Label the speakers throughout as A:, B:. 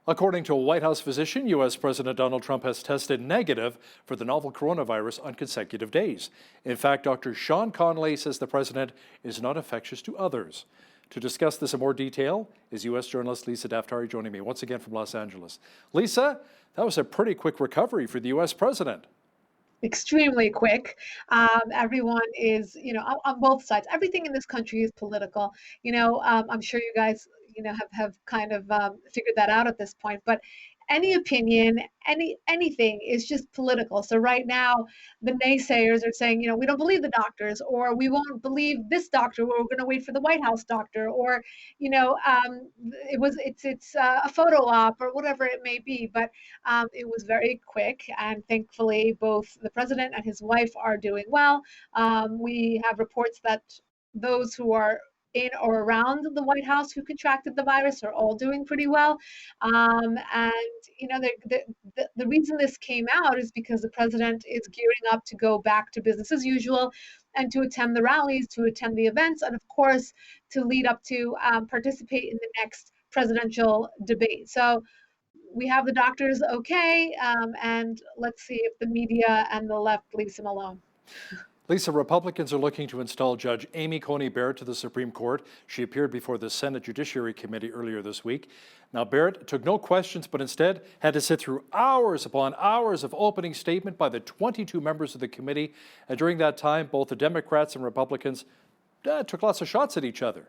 A: According to a White House physician, U.S. President Donald Trump has tested negative for the novel coronavirus on consecutive days. In fact, Dr. Sean Conley says the president is not infectious to others. To discuss this in more detail is U.S. journalist Lisa Daftari joining me once again from Los Angeles. Lisa, that was a pretty quick recovery for the U.S. president.
B: Extremely quick. Everyone is, on both sides. Everything in this country is political. I'm sure you guys, have kind of figured that out at this point. But any opinion, anything is just political. So right now, the naysayers are saying, we don't believe the doctors, or we won't believe this doctor. We're going to wait for the White House doctor, or it's a photo op or whatever it may be. But it was very quick, and thankfully, both the president and his wife are doing well. We have reports that those who are in or around the White House who contracted the virus are all doing pretty well. The reason this came out is because the president is gearing up to go back to business as usual and to attend the rallies, to attend the events, and of course, to lead up to participate in the next presidential debate. So we have the doctors okay, and let's see if the media and the left leaves him alone.
A: Lisa, Republicans are looking to install Judge Amy Coney Barrett to the Supreme Court. She appeared before the Senate Judiciary Committee earlier this week. Now, Barrett took no questions, but instead had to sit through hours upon hours of opening statement by the 22 members of the committee. And during that time, both the Democrats and Republicans took lots of shots at each other.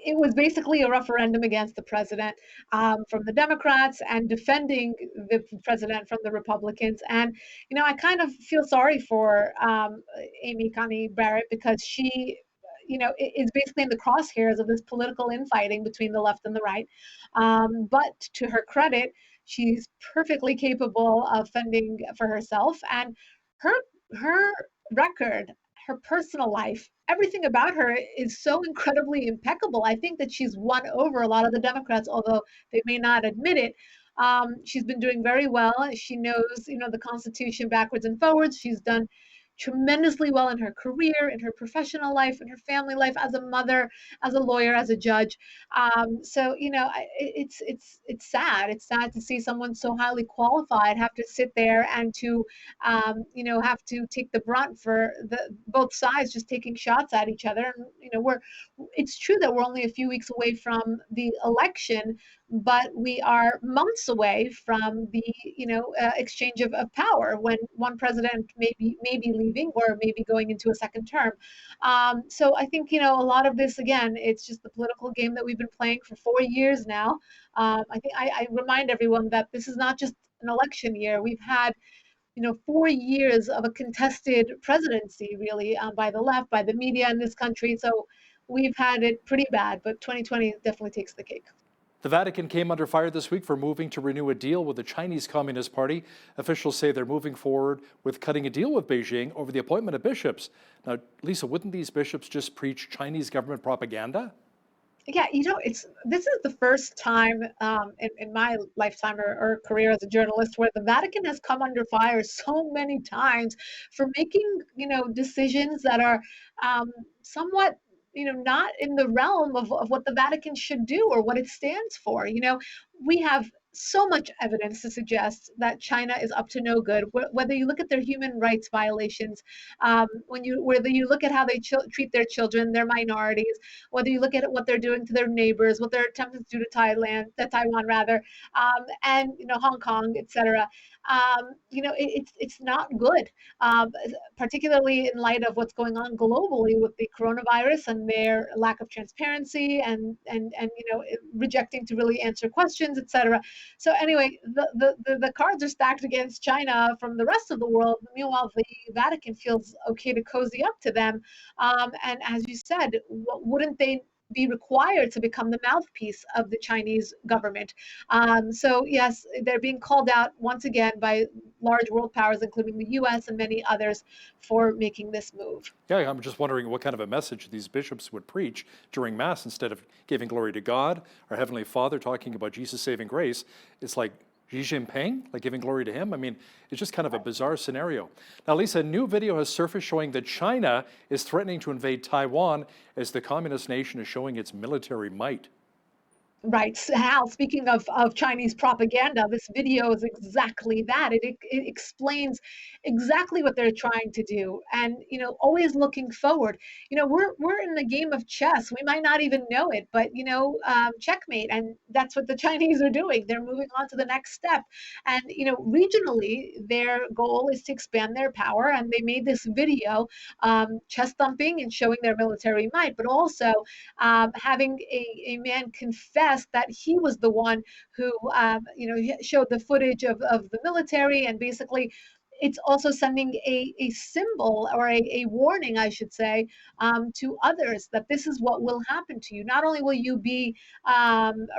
B: It was basically a referendum against the president from the Democrats and defending the president from the Republicans. And, I kind of feel sorry for Amy Coney Barrett because she, is basically in the crosshairs of this political infighting between the left and the right. But to her credit, she's perfectly capable of fending for herself, and her record, her personal life, everything about her is so incredibly impeccable. I think that she's won over a lot of the Democrats, although they may not admit it. She's been doing very well. She knows, the Constitution backwards and forwards. She's done tremendously well in her career, in her professional life, in her family life, as a mother, as a lawyer, as a judge. It's sad. It's sad to see someone so highly qualified have to sit there and to, have to take the brunt for both sides just taking shots at each other. And it's true that we're only a few weeks away from the election, but we are months away from the exchange of power when one president may be leaving or maybe going into a second term. So I think a lot of this, again, it's just the political game that we've been playing for 4 years now. I think I remind everyone that this is not just an election year. We've had 4 years of a contested presidency, really, by the left, by the media in this country. So we've had it pretty bad, but 2020 definitely takes the cake.
A: The Vatican came under fire this week for moving to renew a deal with the Chinese Communist Party. Officials say they're moving forward with cutting a deal with Beijing over the appointment of bishops. Now, Lisa, wouldn't these bishops just preach Chinese government propaganda?
B: Yeah, this is the first time in my lifetime or career as a journalist where the Vatican has come under fire so many times for making, decisions that are somewhat not in the realm of what the Vatican should do or what it stands for. We have so much evidence to suggest that China is up to no good. Whether you look at their human rights violations, whether you look at how they treat their children, their minorities, whether you look at what they're doing to their neighbors, what they're attempting to do to Taiwan rather, and Hong Kong, etc. It's not good, particularly in light of what's going on globally with the coronavirus and their lack of transparency and rejecting to really answer questions, etc. So anyway, the cards are stacked against China from the rest of the world. Meanwhile, the Vatican feels okay to cozy up to them. And as you said, wouldn't they be required to become the mouthpiece of the Chinese government? So yes, they're being called out once again by large world powers, including the U.S. and many others, for making this move.
A: Yeah, I'm just wondering what kind of a message these bishops would preach during Mass instead of giving glory to God, our Heavenly Father, talking about Jesus' saving grace. It's like Xi Jinping, like giving glory to him. I mean, it's just kind of a bizarre scenario. Now, Lisa, a new video has surfaced showing that China is threatening to invade Taiwan as the communist nation is showing its military might.
B: Right. So Hal, speaking of Chinese propaganda, this video is exactly that. It explains exactly what they're trying to do. And, always looking forward. We're in the game of chess. We might not even know it, but, checkmate. And that's what the Chinese are doing. They're moving on to the next step. And, regionally, their goal is to expand their power. And they made this video, chest thumping and showing their military might, but also having a man confess that he was the one who, showed the footage of the military, and basically it's also sending a symbol or a warning, I should say, to others that this is what will happen to you. Not only will you be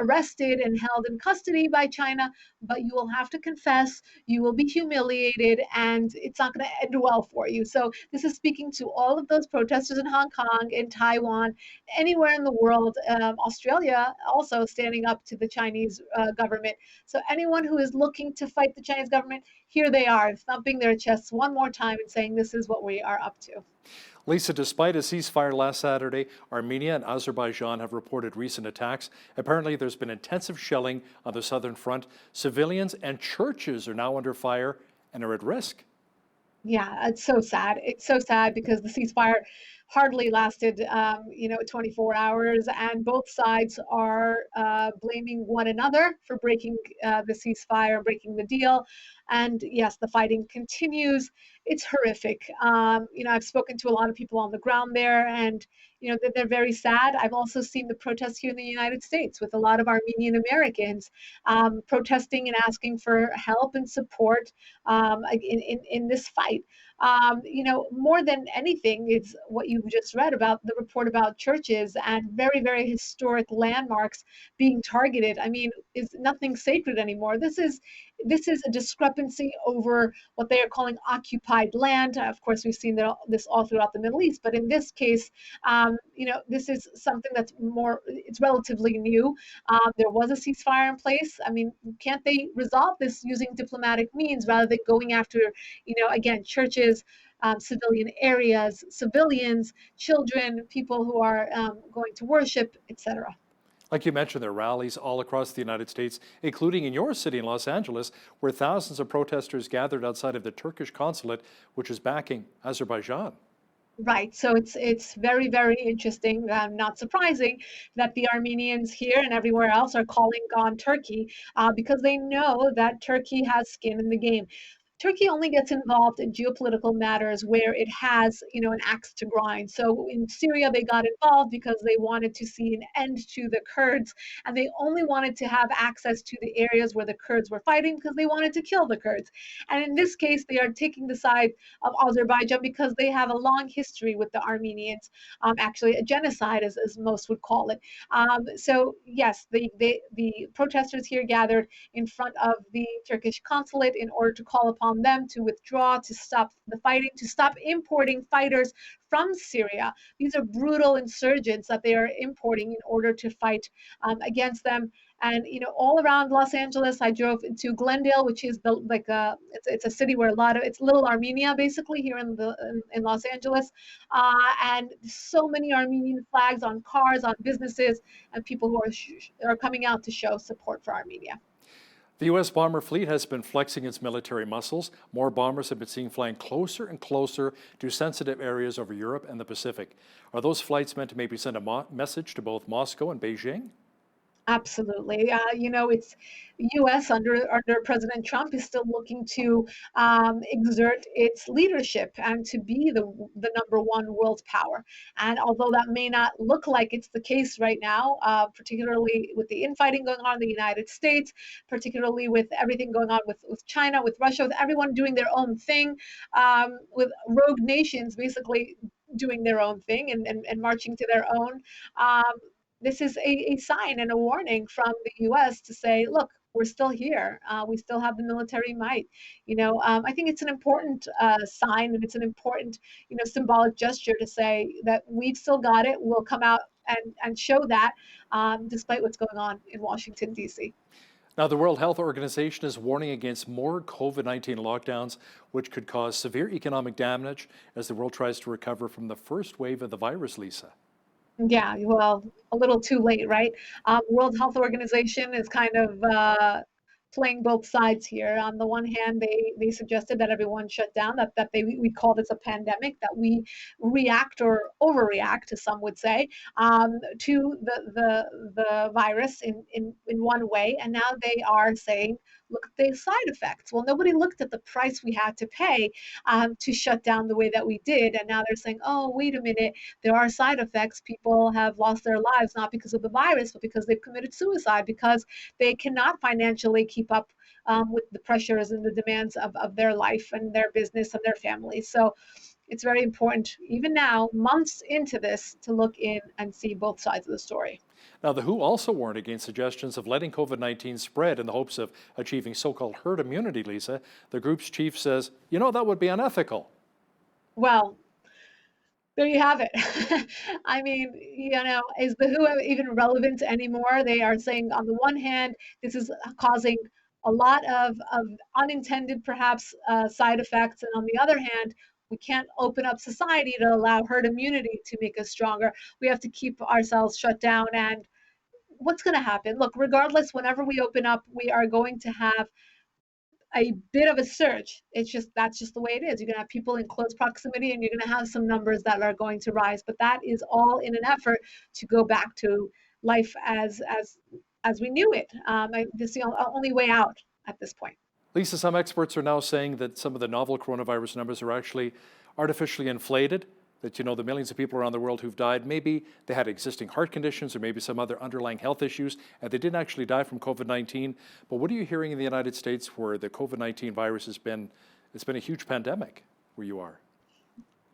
B: arrested and held in custody by China, but you will have to confess, you will be humiliated, and it's not going to end well for you. So this is speaking to all of those protesters in Hong Kong, in Taiwan, anywhere in the world. Australia also standing up to the Chinese government. So anyone who is looking to fight the Chinese government, here they are, thumping their chests one more time and saying, this is what we are up to.
A: Lisa, despite a ceasefire last Saturday, Armenia and Azerbaijan have reported recent attacks. Apparently, there's been intensive shelling on the southern front. Civilians and churches are now under fire and are at risk.
B: Yeah, it's so sad. It's so sad because the ceasefire hardly lasted, 24 hours, and both sides are blaming one another for breaking the ceasefire, breaking the deal. And yes, the fighting continues. It's horrific. I've spoken to a lot of people on the ground there, and they're very sad. I've also seen the protests here in the United States with a lot of Armenian Americans protesting and asking for help and support in this fight. More than anything, it's what you've just read about the report about churches and very, very historic landmarks being targeted. I mean, is nothing sacred anymore. This is a discrepancy over what they are calling occupied land. Of course, we've seen this all throughout the Middle East, but in this case, this is something it's relatively new. There was a ceasefire in place. I mean, can't they resolve this using diplomatic means rather than going after, again, churches, civilian areas, civilians, children, people who are going to worship, etc.?
A: Like you mentioned, there are rallies all across the United States, including in your city in Los Angeles, where thousands of protesters gathered outside of the Turkish consulate, which is backing Azerbaijan.
B: Right. So it's very, very interesting, not surprising that the Armenians here and everywhere else are calling on Turkey because they know that Turkey has skin in the game. Turkey only gets involved in geopolitical matters where it has, an axe to grind. So in Syria, they got involved because they wanted to see an end to the Kurds, and they only wanted to have access to the areas where the Kurds were fighting because they wanted to kill the Kurds. And in this case, they are taking the side of Azerbaijan because they have a long history with the Armenians, actually a genocide, as most would call it. So yes, the protesters here gathered in front of the Turkish consulate in order to call upon them to withdraw, to stop the fighting, to stop importing fighters from Syria. These are brutal insurgents that they are importing in order to fight against them. And all around Los Angeles, I drove into Glendale, which is it's a city where it's little Armenia basically here in Los Angeles, and so many Armenian flags on cars, on businesses, and people who are coming out to show support for Armenia.
A: The U.S. bomber fleet has been flexing its military muscles. More bombers have been seen flying closer and closer to sensitive areas over Europe and the Pacific. Are those flights meant to maybe send a message to both Moscow and Beijing?
B: Absolutely. It's U.S. under President Trump is still looking to exert its leadership and to be the number one world power. And although that may not look like it's the case right now, particularly with the infighting going on in the United States, particularly with everything going on with China, with Russia, with everyone doing their own thing, with rogue nations basically doing their own thing and marching to their own. This is a sign and a warning from the U.S. to say, look, we're still here. We still have the military might. I think it's an important sign, and it's an important, symbolic gesture to say that we've still got it. We'll come out and show that, despite what's going on in Washington, D.C.
A: Now, the World Health Organization is warning against more COVID-19 lockdowns, which could cause severe economic damage as the world tries to recover from the first wave of the virus, Lisa.
B: Yeah, well, a little too late, right? World Health Organization is kind of playing both sides here. On the one hand, they suggested that everyone shut down, that we call this a pandemic, that we react or overreact, as some would say, to the virus in one way, and now they are saying, look at the side effects. Well, nobody looked at the price we had to pay to shut down the way that we did, and now they're saying, oh, wait a minute, there are side effects. People have lost their lives not because of the virus, but because they've committed suicide, because they cannot financially keep up with the pressures and the demands of their life and their business and their families. So it's very important, even now, months into this, to look in and see both sides of the story.
A: Now, the WHO also warned against suggestions of letting COVID-19 spread in the hopes of achieving so-called herd immunity, Lisa. The group's chief says, that would be unethical.
B: Well, there you have it. I mean, is the WHO even relevant anymore? They are saying, on the one hand, this is causing a lot of unintended, perhaps, side effects. And on the other hand, we can't open up society to allow herd immunity to make us stronger. We have to keep ourselves shut down. And what's going to happen? Look, regardless, whenever we open up, we are going to have a bit of a surge. That's just the way it is. You're going to have people in close proximity, and you're going to have some numbers that are going to rise. But that is all in an effort to go back to life as we knew it. This is the only way out at this point.
A: Lisa, some experts are now saying that some of the novel coronavirus numbers are actually artificially inflated, that, the millions of people around the world who've died, maybe they had existing heart conditions or maybe some other underlying health issues, and they didn't actually die from COVID-19. But what are you hearing in the United States, where the COVID-19 virus it's been a huge pandemic where you are?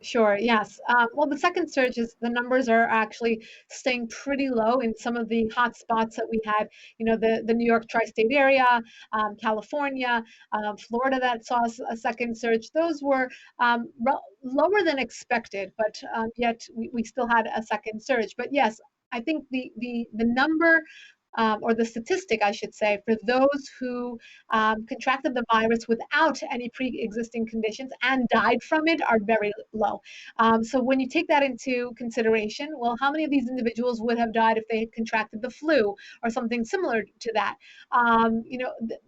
B: Sure, yes. Well, the second surge is the numbers are actually staying pretty low in some of the hot spots that we had, the New York tri-state area, California, Florida that saw a second surge. Those were lower than expected, but yet we still had a second surge. But yes, I think the number or the statistic, I should say, for those who contracted the virus without any pre-existing conditions and died from it are very low. So when you take that into consideration, well, how many of these individuals would have died if they had contracted the flu or something similar to that?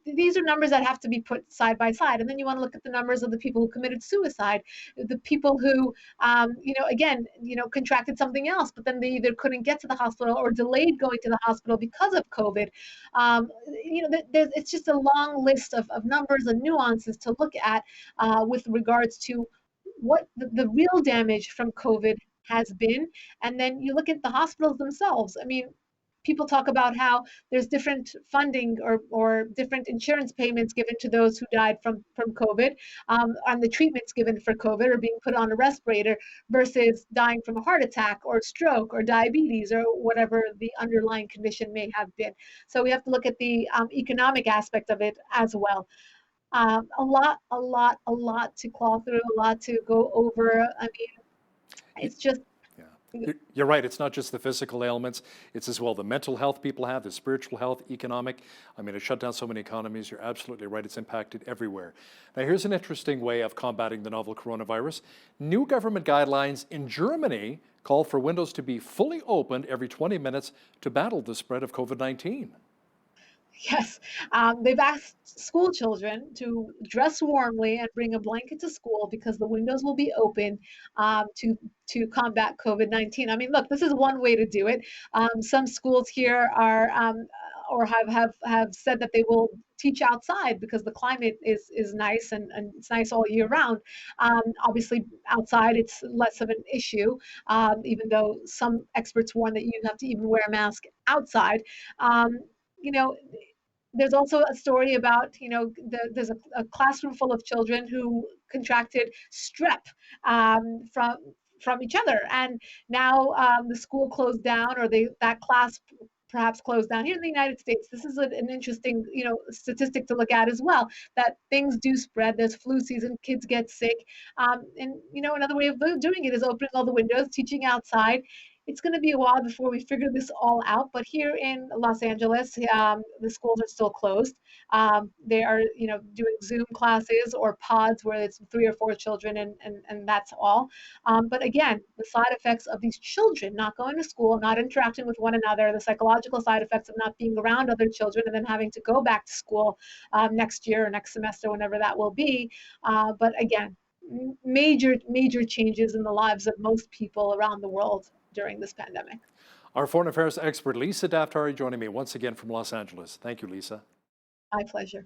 B: These are numbers that have to be put side by side. And then you want to look at the numbers of the people who committed suicide, the people who, again, contracted something else, but then they either couldn't get to the hospital or delayed going to the hospital because of COVID. It's just a long list of numbers and nuances to look at with regards to what the real damage from COVID has been. And then you look at the hospitals themselves. I mean, people talk about how there's different funding or different insurance payments given to those who died from COVID, and the treatments given for COVID or being put on a respirator versus dying from a heart attack or stroke or diabetes or whatever the underlying condition may have been. So we have to look at the economic aspect of it as well. A lot to claw through, a lot to go over. I mean, it's just.
A: You're right. It's not just the physical ailments. It's as well the mental health people have, the spiritual health, economic. I mean, it shut down so many economies. You're absolutely right. It's impacted everywhere. Now, here's an interesting way of combating the novel coronavirus. New government guidelines in Germany call for windows to be fully opened every 20 minutes to battle the spread of COVID-19.
B: Yes, they've asked school children to dress warmly and bring a blanket to school because the windows will be open to combat COVID-19. I mean, look, this is one way to do it. Some schools here are or have said that they will teach outside because the climate is nice and it's nice all year round. Obviously, outside it's less of an issue, even though some experts warn that you have to even wear a mask outside. You know, there's also a story about, there's a classroom full of children who contracted strep from each other, and now the school closed down, or that class perhaps closed down. Here in the United States, this is an interesting, statistic to look at as well, that things do spread. There's flu season, kids get sick, and another way of doing it is opening all the windows, teaching outside. it's going to be a while before we figure this all out. But here in Los Angeles, the schools are still closed. They are, doing Zoom classes or pods where it's 3 or 4 children, and that's all. But again, the side effects of these children not going to school, not interacting with one another, the psychological side effects of not being around other children, and then having to go back to school next year or next semester, whenever that will be. But again, major changes in the lives of most people around the world during this pandemic.
A: Our foreign affairs expert, Lisa Daftari, joining me once again from Los Angeles. Thank you, Lisa.
B: My pleasure.